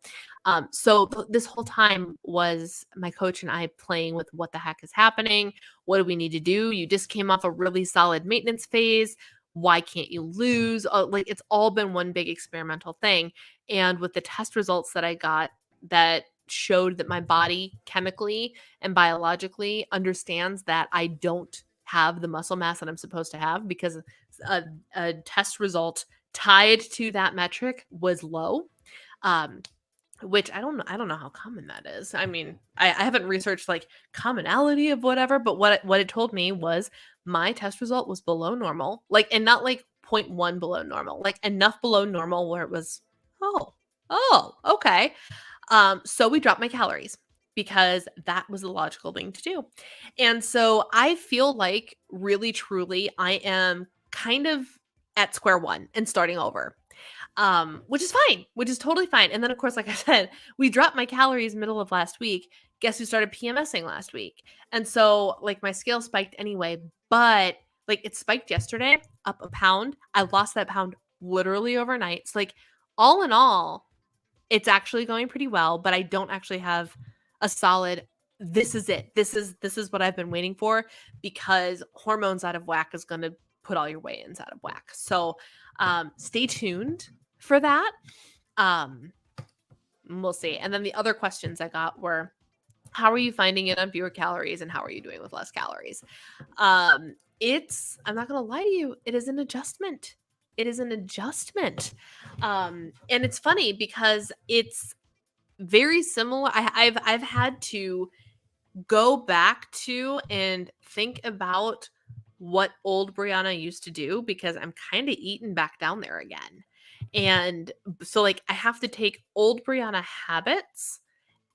This whole time was my coach and I playing with what the heck is happening. What do we need to do? You just came off a really solid maintenance phase. Why can't you lose? Like it's all been one big experimental thing. And with the test results that I got that showed that my body chemically and biologically understands that I don't have the muscle mass that I'm supposed to have because a test result tied to that metric was low. Which I don't know how common that is. I mean, I haven't researched like commonality of whatever, but what it told me was my test result was below normal, like, and not like 0.1 below normal, like enough below normal where it was, okay. So we dropped my calories because that was the logical thing to do. And so I feel like really, truly, I am kind of at square one and starting over. Which is fine, which is totally fine. And then, of course, like I said, we dropped my calories middle of last week. Guess who started PMSing last week? And so, like, my scale spiked anyway, but like it spiked yesterday up a pound. I lost that pound literally overnight. So, like, all in all, it's actually going pretty well, but I don't actually have a solid this is it. This is what I've been waiting for because hormones out of whack is going to put all your weigh-ins out of whack. So, stay tuned for that. We'll see. And then the other questions I got were, how are you finding it on fewer calories and how are you doing with less calories? I'm not going to lie to you. It is an adjustment. And it's funny because it's very similar. I've had to go back to and think about what old Brianna used to do because I'm kind of eating back down there again. And so like I have to take old Brianna habits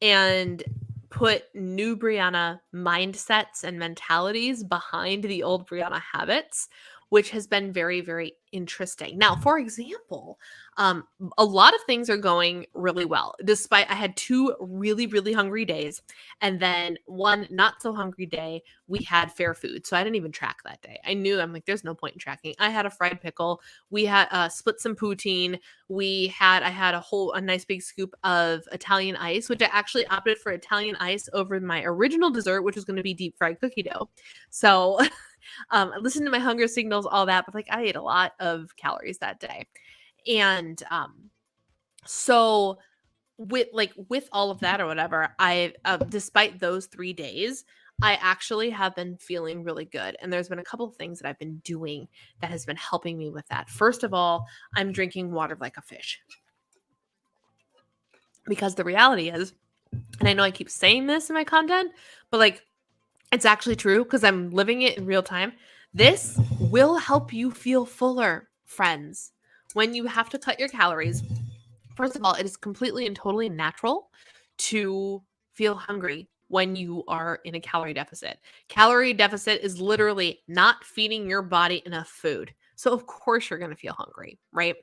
and put new Brianna mindsets and mentalities behind the old Brianna habits, which has been very, very interesting. Now, for example, a lot of things are going really well. Despite I had 2 really, really hungry days, and then 1 not so hungry day, we had fair food. So I didn't even track that day. I'm like, there's no point in tracking. I had a fried pickle. We had split some poutine. I had a nice big scoop of Italian ice, which I actually opted for Italian ice over my original dessert, which was going to be deep fried cookie dough. So I listened to my hunger signals, all that, but like I ate a lot of calories that day. And so with all of that or whatever, I despite those 3 days, I actually have been feeling really good. And there's been a couple of things that I've been doing that has been helping me with that. First of all, I'm drinking water like a fish. Because the reality is, and I know I keep saying this in my content, but like it's actually true because I'm living it in real time. This will help you feel fuller, friends. When you have to cut your calories, first of all, it is completely and totally natural to feel hungry when you are in a calorie deficit. Calorie deficit is literally not feeding your body enough food. So of course you're going to feel hungry, right?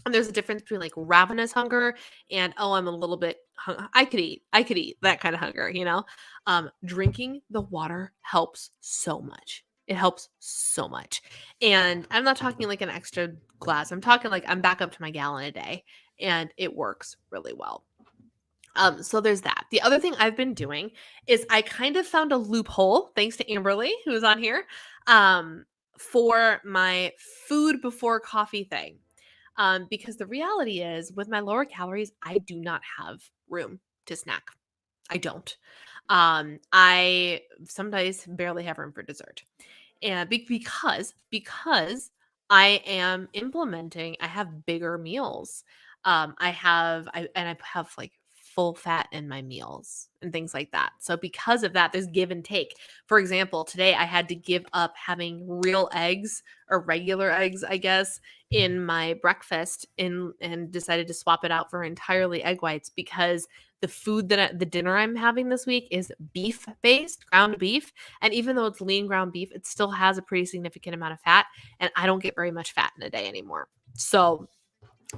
And there's a difference between like ravenous hunger and, I'm a little bit I could eat that kind of hunger, you know? Drinking the water helps so much. It helps so much. And I'm not talking like an extra glass. I'm talking like I'm back up to my gallon a day, and it works really well. So there's that. The other thing I've been doing is I kind of found a loophole, thanks to Amberly, who's on here, um, for my food before coffee thing. Because the reality is, with my lower calories, I do not have room to snack. I don't. I some days barely have room for dessert. And because I have bigger meals. I have like full fat in my meals and things like that. So because of that, there's give and take. For example, today I had to give up having real eggs or regular eggs, I guess, in my breakfast and decided to swap it out for entirely egg whites because the dinner I'm having this week is beef based, ground beef. And even though it's lean ground beef, it still has a pretty significant amount of fat. And I don't get very much fat in a day anymore. So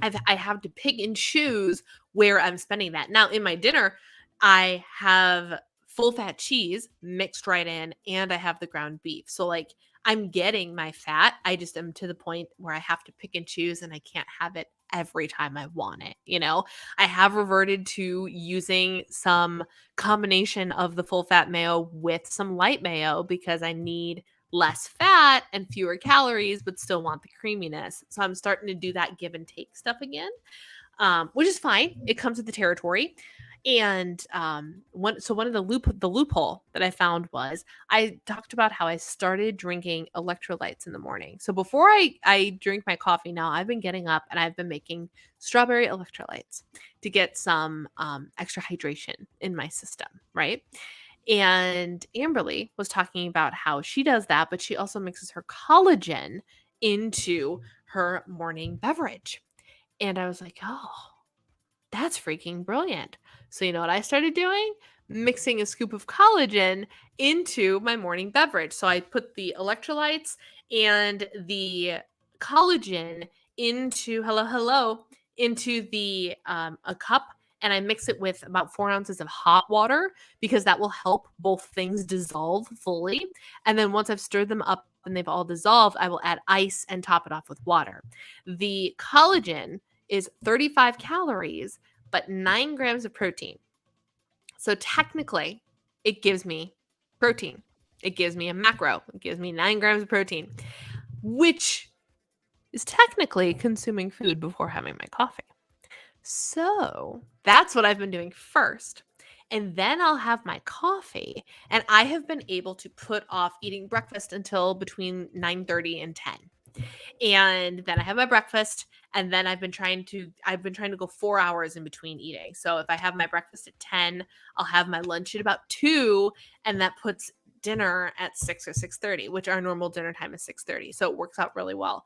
I have to pick and choose where I'm spending that. Now, in my dinner, I have full fat cheese mixed right in, and I have the ground beef. So, like, I'm getting my fat. I just am to the point where I have to pick and choose, and I can't have it every time I want it. I have reverted to using some combination of the full fat mayo with some light mayo because I need less fat and fewer calories, but still want the creaminess. So I'm starting to do that give and take stuff again, which is fine. It comes with the territory. And one of the loophole that I found was I talked about how I started drinking electrolytes in the morning. So before I drink my coffee now, I've been getting up and I've been making strawberry electrolytes to get some extra hydration in my system, right? And Amberly was talking about how she does that, but she also mixes her collagen into her morning beverage. And I was like, oh, that's freaking brilliant. So, you know what I started doing? Mixing a scoop of collagen into my morning beverage. So, I put the electrolytes and the collagen into the a cup, and I mix it with about 4 ounces of hot water because that will help both things dissolve fully. And then once I've stirred them up and they've all dissolved, I will add ice and top it off with water. The collagen is 35 calories, but 9 grams of protein. So technically, it gives me protein. It gives me a macro. It gives me 9 grams of protein, which is technically consuming food before having my coffee. So that's what I've been doing first. And then I'll have my coffee. And I have been able to put off eating breakfast until between 9:30 and 10. And then I have my breakfast, and then I've been trying to go 4 hours in between eating. So if I have my breakfast at 10, I'll have my lunch at about 2, and that puts dinner at 6 or 6:30, which our normal dinner time is 6:30. So it works out really well.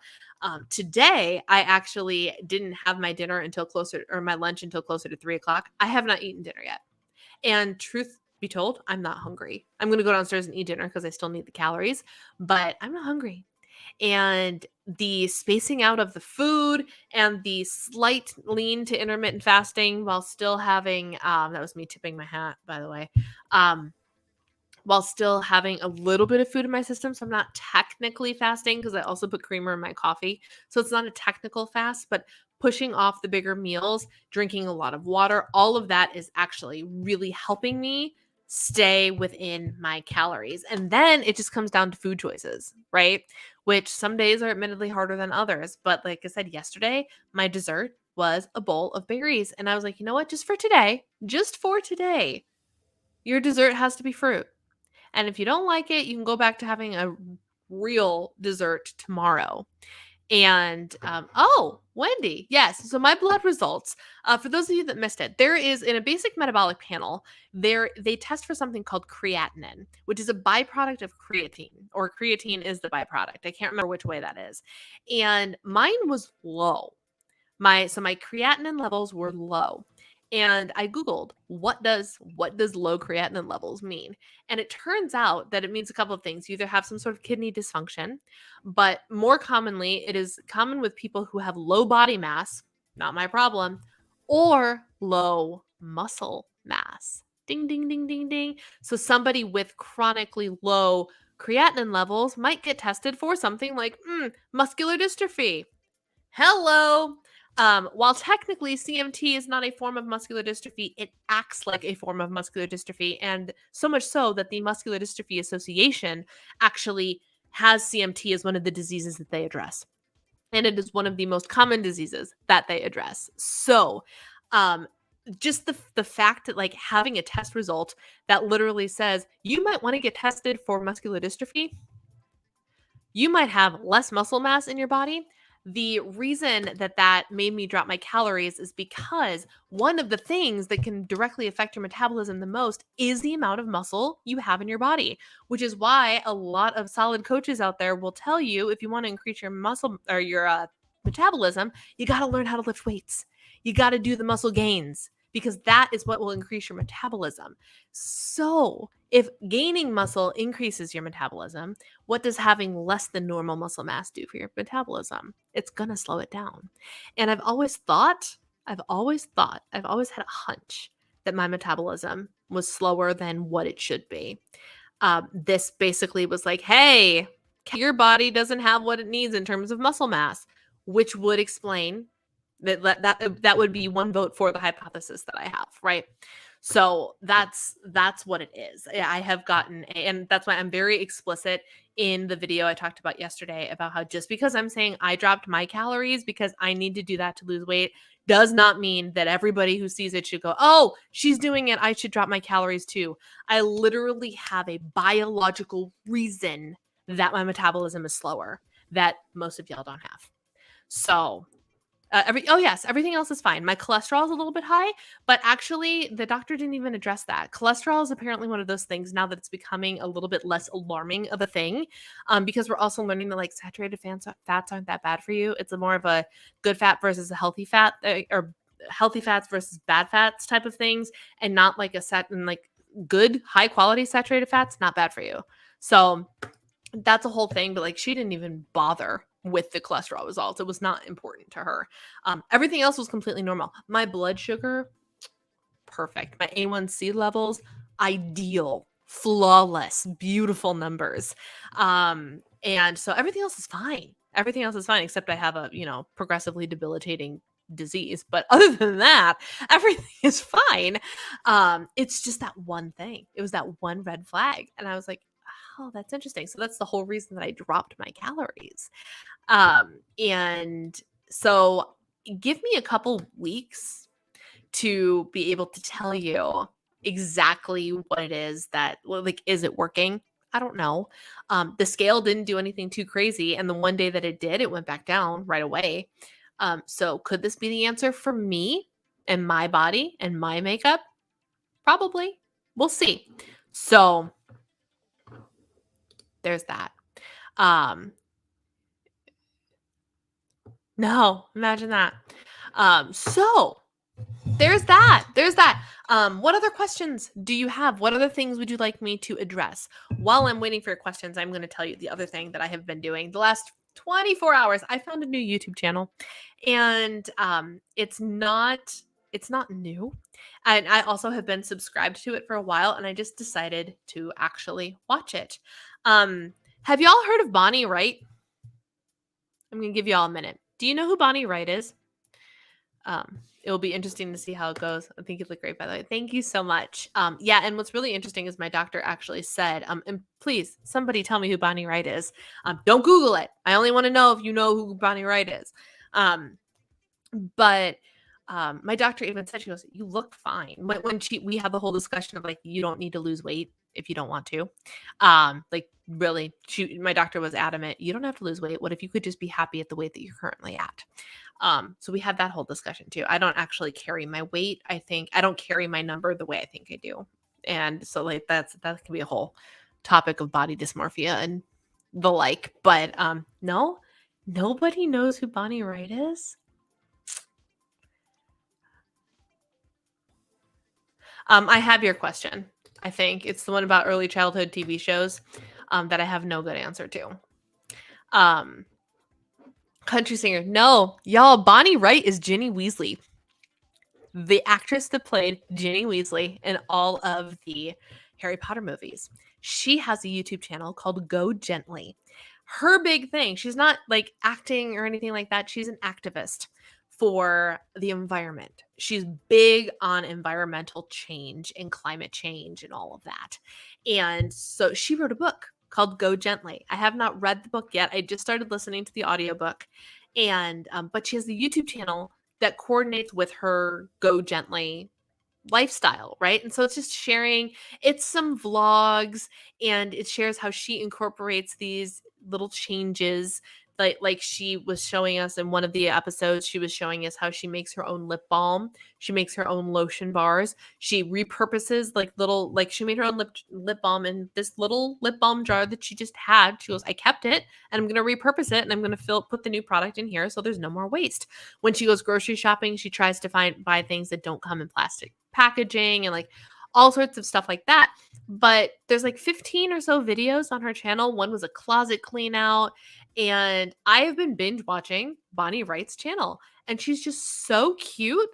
Today, I actually didn't have my my lunch until closer to 3 o'clock. I have not eaten dinner yet. And truth be told, I'm not hungry. I'm going to go downstairs and eat dinner because I still need the calories, but I'm not hungry. And the spacing out of the food and the slight lean to intermittent fasting while still having that was me tipping my hat, by the way, while still having a little bit of food in my system. So I'm not technically fasting because I also put creamer in my coffee. So it's not a technical fast, but pushing off the bigger meals, drinking a lot of water, all of that is actually really helping me stay within my calories. And then it just comes down to food choices, right? Which some days are admittedly harder than others. But like I said yesterday, my dessert was a bowl of berries. And I was like, you know what? Just for today, your dessert has to be fruit. And if you don't like it, you can go back to having a real dessert tomorrow. And Wendy, yes. So my blood results, for those of you that missed it, there is in a basic metabolic panel, they test for something called creatinine, which is a byproduct of creatine, or creatine is the byproduct. I can't remember which way that is. And mine was low. My creatinine levels were low. And I Googled what does low creatinine levels mean? And it turns out that it means a couple of things. You either have some sort of kidney dysfunction, but more commonly, it is common with people who have low body mass, not my problem, or low muscle mass. Ding, ding, ding, ding, ding. So somebody with chronically low creatinine levels might get tested for something like muscular dystrophy. Hello. While technically CMT is not a form of muscular dystrophy, it acts like a form of muscular dystrophy, and so much so that the Muscular Dystrophy Association actually has CMT as one of the diseases that they address. And it is one of the most common diseases that they address. So, um, just the fact that like having a test result that literally says you might want to get tested for muscular dystrophy, you might have less muscle mass in your body. The reason that that made me drop my calories is because one of the things that can directly affect your metabolism the most is the amount of muscle you have in your body, which is why a lot of solid coaches out there will tell you if you want to increase your muscle or your metabolism, you got to learn how to lift weights. You got to do the muscle gains because that is what will increase your metabolism. So, if gaining muscle increases your metabolism, what does having less than normal muscle mass do for your metabolism? It's going to slow it down. And I've always had a hunch that my metabolism was slower than what it should be. This basically was like, hey, your body doesn't have what it needs in terms of muscle mass, which would explain that would be one vote for the hypothesis that I have, right? So that's what it is. I have gotten, and that's why I'm very explicit in the video I talked about yesterday about how just because I'm saying I dropped my calories because I need to do that to lose weight does not mean that everybody who sees it should go, oh, she's doing it, I should drop my calories too. I literally have a biological reason that my metabolism is slower that most of y'all don't have. So everything else is fine. My cholesterol is a little bit high, but actually the doctor didn't even address that. Cholesterol is apparently one of those things now that it's becoming a little bit less alarming of a thing, because we're also learning that like saturated fats aren't that bad for you. It's more of a good fat versus a healthy fat, or healthy fats versus bad fats type of things, and not like good high quality saturated fats, not bad for you. So that's a whole thing, but like she didn't even bother with the cholesterol results. It was not important to her. Everything else was completely normal. My blood sugar, perfect. My A1C levels, ideal, flawless, beautiful numbers. And so everything else is fine. Everything else is fine, except I have a, progressively debilitating disease. But other than that, everything is fine. It's just that one thing. It was that one red flag. And I was like, oh, that's interesting. So that's the whole reason that I dropped my calories. And so give me a couple weeks to be able to tell you exactly what it is that, is it working? I don't know. The scale didn't do anything too crazy. And the one day that it did, it went back down right away. So could this be the answer for me and my body and my makeup? Probably. We'll see. So there's that. No, imagine that. So there's that. What other questions do you have? What other things would you like me to address? While I'm waiting for your questions, I'm going to tell you the other thing that I have been doing the last 24 hours. I found a new YouTube channel, and it's not new. And I also have been subscribed to it for a while, and I just decided to actually watch it. Have y'all heard of Bonnie Wright? I'm going to give y'all a minute. Do you know who Bonnie Wright is? It will be interesting to see how it goes. I think you look great, by the way. Thank you so much. Yeah, and what's really interesting is my doctor actually said, and please, somebody tell me who Bonnie Wright is. Don't Google it. I only want to know if you know who Bonnie Wright is. But my doctor even said, she goes, you look fine. When we have the whole discussion of like, you don't need to lose weight if you don't want to. Really, my doctor was adamant, you don't have to lose weight. What if you could just be happy at the weight that you're currently at? So we had that whole discussion too. I don't actually carry my weight. I don't carry my number the way I think I do. And so like that can be a whole topic of body dysmorphia and the like. But no, nobody knows who Bonnie Wright is. I have your question. I think it's the one about early childhood TV shows that I have no good answer to. Country singer. No, y'all, Bonnie Wright is Ginny Weasley. The actress that played Ginny Weasley in all of the Harry Potter movies. She has a YouTube channel called Go Gently. Her big thing, she's not like acting or anything like that. She's an activist for the environment. She's big on environmental change and climate change and all of that. And so she wrote a book called Go Gently. I have not read the book yet. I just started listening to the audiobook. And but she has a YouTube channel that coordinates with her Go Gently lifestyle, right? And so it's just sharing, it's some vlogs, and it shares how she incorporates these little changes. Like she was showing us in one of the episodes, she was showing us how she makes her own lip balm. She makes her own lotion bars. She repurposes like little, like she made her own lip balm in this little lip balm jar that she just had. She goes, I kept it and I'm going to repurpose it and I'm going to put the new product in here so there's no more waste. When she goes grocery shopping, she tries to buy things that don't come in plastic packaging and like all sorts of stuff like that. But there's like 15 or so videos on her channel. One was a closet clean out. And I have been binge watching Bonnie Wright's channel. And she's just so cute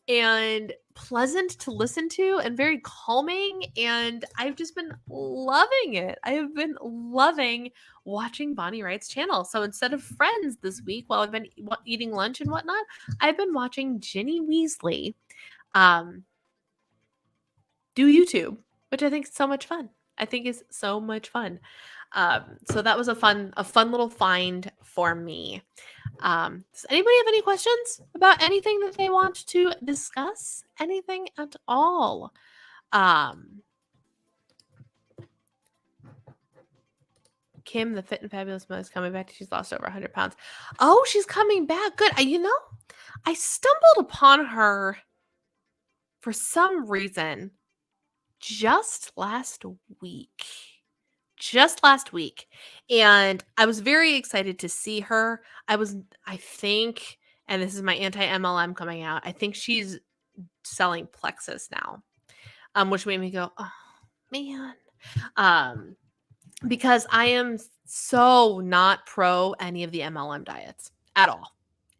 and pleasant to listen to and very calming. And I've just been loving it. I have been loving watching Bonnie Wright's channel. So instead of Friends this week, while I've been eating lunch and whatnot, I've been watching Ginny Weasley do YouTube, which I think is so much fun. I think is so much fun. So that was a fun little find for me. Does anybody have any questions about anything that they want to discuss? Anything at all? Kim, the fit and fabulous mother, is coming back. She's lost over 100 pounds. Oh, she's coming back. Good. I stumbled upon her for some reason just last week. And I was very excited to see her. I think, and this is my anti-MLM coming out, I think she's selling Plexus now, which made me go, oh, man. Because I am so not pro any of the MLM diets at all.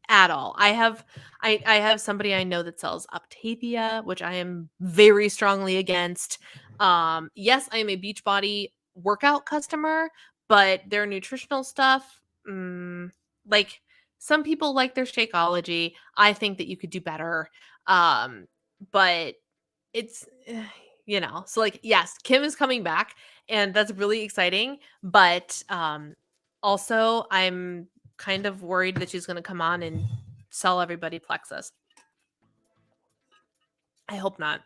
I have somebody I know that sells Optavia, which I am very strongly against. Yes, I am a Beachbody workout customer, but their nutritional stuff, like some people like their Shakeology. I think that you could do better. But it's so like, yes, Kim is coming back and that's really exciting, but also I'm kind of worried that she's going to come on and sell everybody Plexus. I hope not.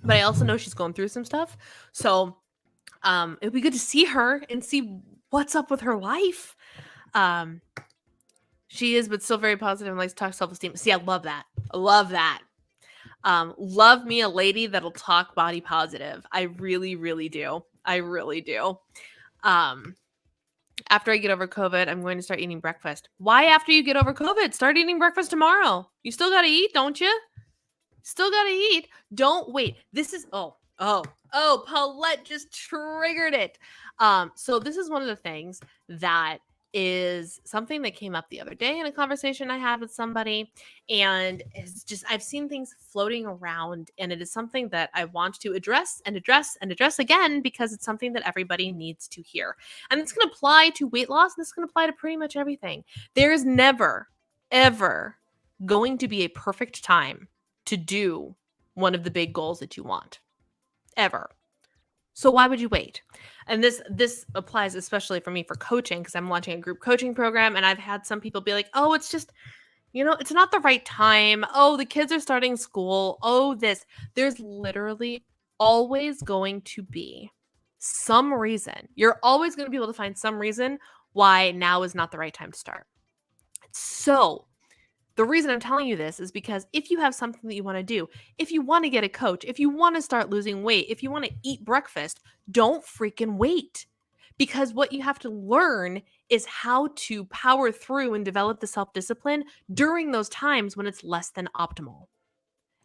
But I also know she's going through some stuff. So it would be good to see her and see what's up with her life. She is, but still very positive and likes to talk self-esteem. See, I love that. Love me a lady that'll talk body positive. I really, really do. After I get over COVID, I'm going to start eating breakfast. Why after you get over COVID? Start eating breakfast tomorrow. You still got to eat, don't you? Still got to eat. Don't wait. This is, Paulette just triggered it. So this is one of the things that is something that came up the other day in a conversation I had with somebody, and it's just, I've seen things floating around, and it is something that I want to address again, because it's something that everybody needs to hear. And it's going to apply to weight loss, and it's going to apply to pretty much everything. There is never, ever going to be a perfect time to do one of the big goals that you want. Ever. So why would you wait? And this applies especially for me for coaching, because I'm launching a group coaching program, and I've had some people be like, oh, it's just, it's not the right time. Oh, the kids are starting school. Oh, this. There's literally always going to be some reason. You're always going to be able to find some reason why now is not the right time to start. So the reason I'm telling you this is because if you have something that you want to do, if you want to get a coach, if you want to start losing weight, if you want to eat breakfast, don't freaking wait. Because what you have to learn is how to power through and develop the self-discipline during those times when it's less than optimal.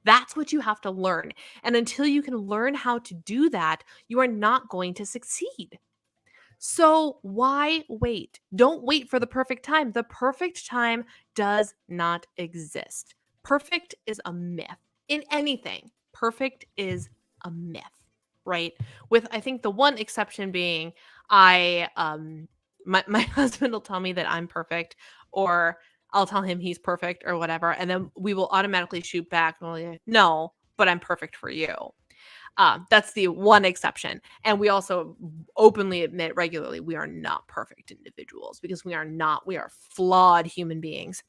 That's what you have to learn. And until you can learn how to do that, you are not going to succeed. So why wait? Don't wait for the perfect time. The perfect time does not exist. Perfect is a myth. In anything, perfect is a myth. right? With I think the one exception being I my husband will tell me that I'm perfect, or I'll tell him he's perfect or whatever, and then we will automatically shoot back, well, yeah, no, but I'm perfect for you. That's the one exception. And we also openly admit regularly we are not perfect individuals, because we are flawed human beings.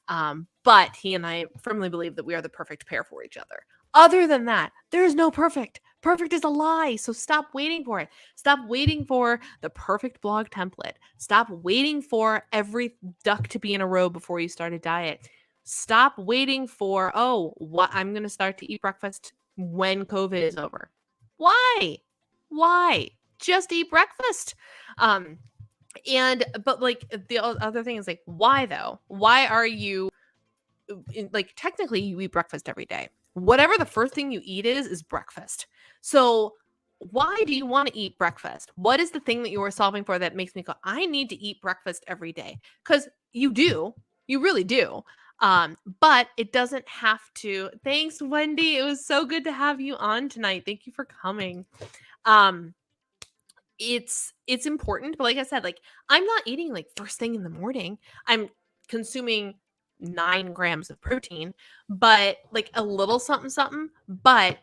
But he and I firmly believe that we are the perfect pair for each other. Other than that, there is no perfect. Perfect is a lie. So stop waiting for it. Stop waiting for the perfect blog template. Stop waiting for every duck to be in a row before you start a diet. Stop waiting for, oh, what I'm going to start to eat breakfast when COVID is over. Why? Why? Just eat breakfast. But like the other thing is like, why though? Why are you like, technically you eat breakfast every day. Whatever the first thing you eat is breakfast. So why do you want to eat breakfast? What is the thing that you are solving for that makes me go, I need to eat breakfast every day? Because you do. You really do. But it doesn't have to. Thanks, Wendy. It was so good to have you on tonight. Thank you for coming. Um, it's important, but like I said, like, I'm not eating like first thing in the morning. I'm consuming 9 grams of protein, but like a little something something. But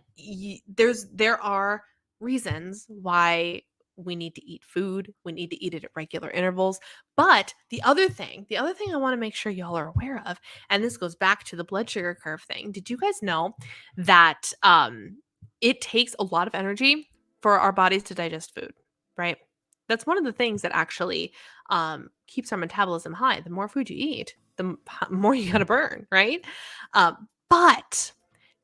there are reasons why we need to eat food. We need to eat it at regular intervals. But the other thing I want to make sure y'all are aware of, and this goes back to the blood sugar curve thing. Did you guys know that it takes a lot of energy for our bodies to digest food? Right? That's one of the things that actually keeps our metabolism high. The more food you eat, the more you gotta burn, right? But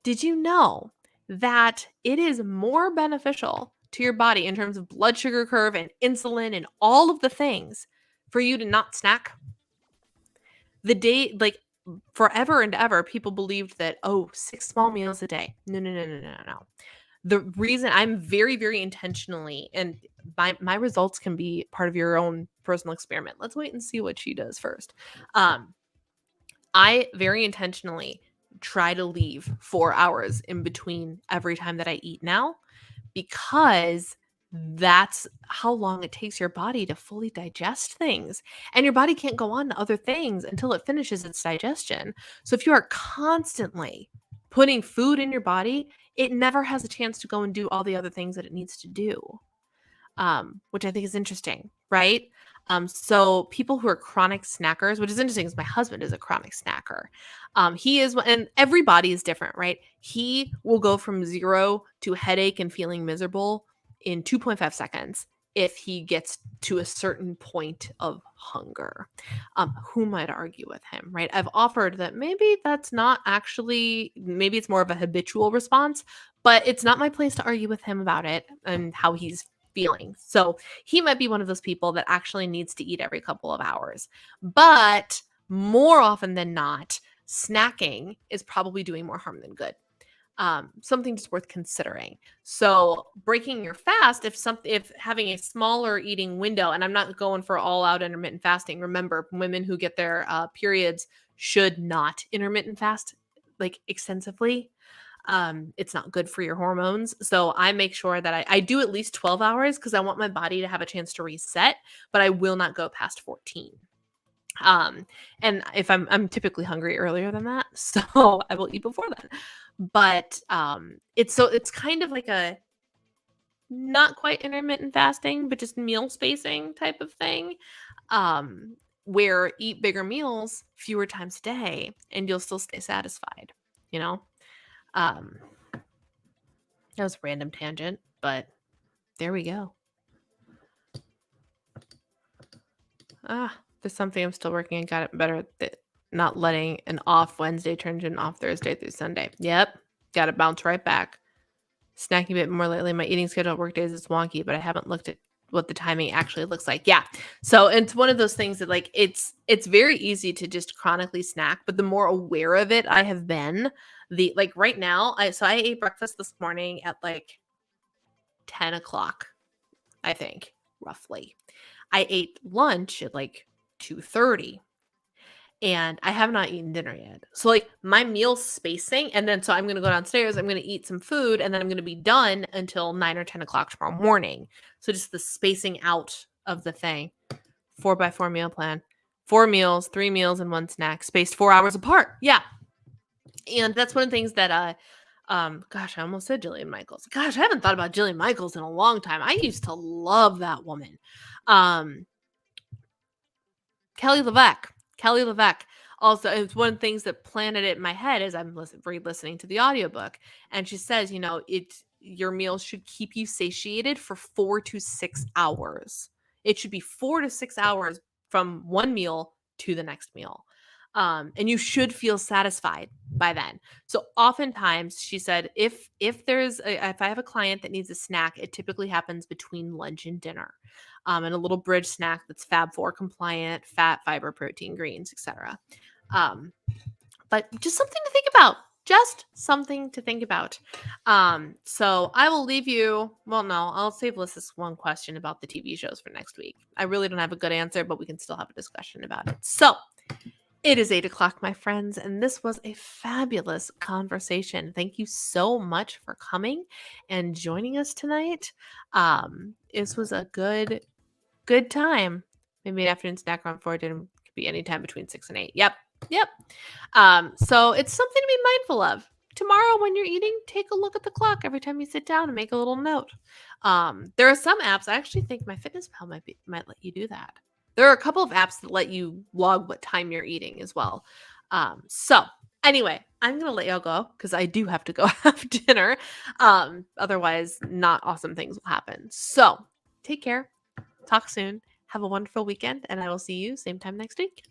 did you know that it is more beneficial to your body in terms of blood sugar curve and insulin and all of the things for you to not snack? The day, like, forever and ever, people believed that, oh, 6 small meals a day. No, no, no, no, no, no. The reason I'm very, very intentionally, and my results can be part of your own personal experiment. Let's wait and see what she does first. I very intentionally try to leave 4 hours in between every time that I eat now, because that's how long it takes your body to fully digest things. And your body can't go on to other things until it finishes its digestion. So if you are constantly putting food in your body, it never has a chance to go and do all the other things that it needs to do, which I think is interesting, right? So people who are chronic snackers, which is interesting because my husband is a chronic snacker. He is, and everybody is different, right? He will go from 0 to headache and feeling miserable in 2.5 seconds if he gets to a certain point of hunger. Who might argue with him, right? I've offered that maybe that's not actually, maybe it's more of a habitual response, but it's not my place to argue with him about it and how he's feeling. So he might be one of those people that actually needs to eat every couple of hours. But more often than not, snacking is probably doing more harm than good. Something just worth considering. So breaking your fast, if having a smaller eating window, and I'm not going for all out intermittent fasting. Remember, women who get their periods should not intermittent fast like extensively. It's not good for your hormones. So I make sure that I do at least 12 hours because I want my body to have a chance to reset, but I will not go past 14. And if I'm typically hungry earlier than that, so I will eat before then. But it's kind of like a not quite intermittent fasting, but just meal spacing type of thing. Um, where eat bigger meals fewer times a day and you'll still stay satisfied, you know? Um, that was a random tangent, but there we go. There's something I'm still working on. Got it better at not letting an off Wednesday turn into an off Thursday through Sunday. Yep. Got to bounce right back. Snacking a bit more lately. My eating schedule at work days is wonky, but I haven't looked at what the timing actually looks like. Yeah. So it's one of those things that, like, it's very easy to just chronically snack, but the more aware of it I have been, like right now, I ate breakfast this morning at like 10 o'clock, I think, roughly. I ate lunch at like 2:30. and I have not eaten dinner yet. So like my meal spacing, and then so I'm gonna go downstairs, I'm gonna eat some food, and then I'm gonna be done until 9 or 10 o'clock tomorrow morning. So just the spacing out of the thing. 4x4 meal plan. 4 meals, 3 meals, and 1 snack, spaced 4 hours apart. Yeah. And that's one of the things that gosh, I almost said Jillian Michaels. Gosh, I haven't thought about Jillian Michaels in a long time. I used to love that woman. Kelly LeVeque. Kelly LeVeque. Also, it's one of the things that planted it in my head as I'm re-listening to the audiobook. And she says, your meals should keep you satiated for 4 to 6 hours. It should be 4 to 6 hours from one meal to the next meal. And you should feel satisfied by then. So oftentimes she said, if I have a client that needs a snack, it typically happens between lunch and dinner. And a little bridge snack that's Fab4 compliant, fat, fiber, protein, greens, etc. But just something to think about. Just something to think about. So I will leave you. Well, no, I'll save Lissa's one question about the TV shows for next week. I really don't have a good answer, but we can still have a discussion about it. So it is 8 o'clock, my friends, and this was a fabulous conversation. Thank you so much for coming and joining us tonight. This was a good time. Maybe an afternoon snack around 4 dinner could be anytime between 6 and 8. Yep. So it's something to be mindful of. Tomorrow when you're eating, take a look at the clock every time you sit down and make a little note. There are some apps, I actually think MyFitnessPal might let you do that. There are a couple of apps that let you log what time you're eating as well. So anyway, I'm going to let y'all go because I do have to go have dinner. Otherwise, not awesome things will happen. So take care. Talk soon. Have a wonderful weekend, and I will see you same time next week.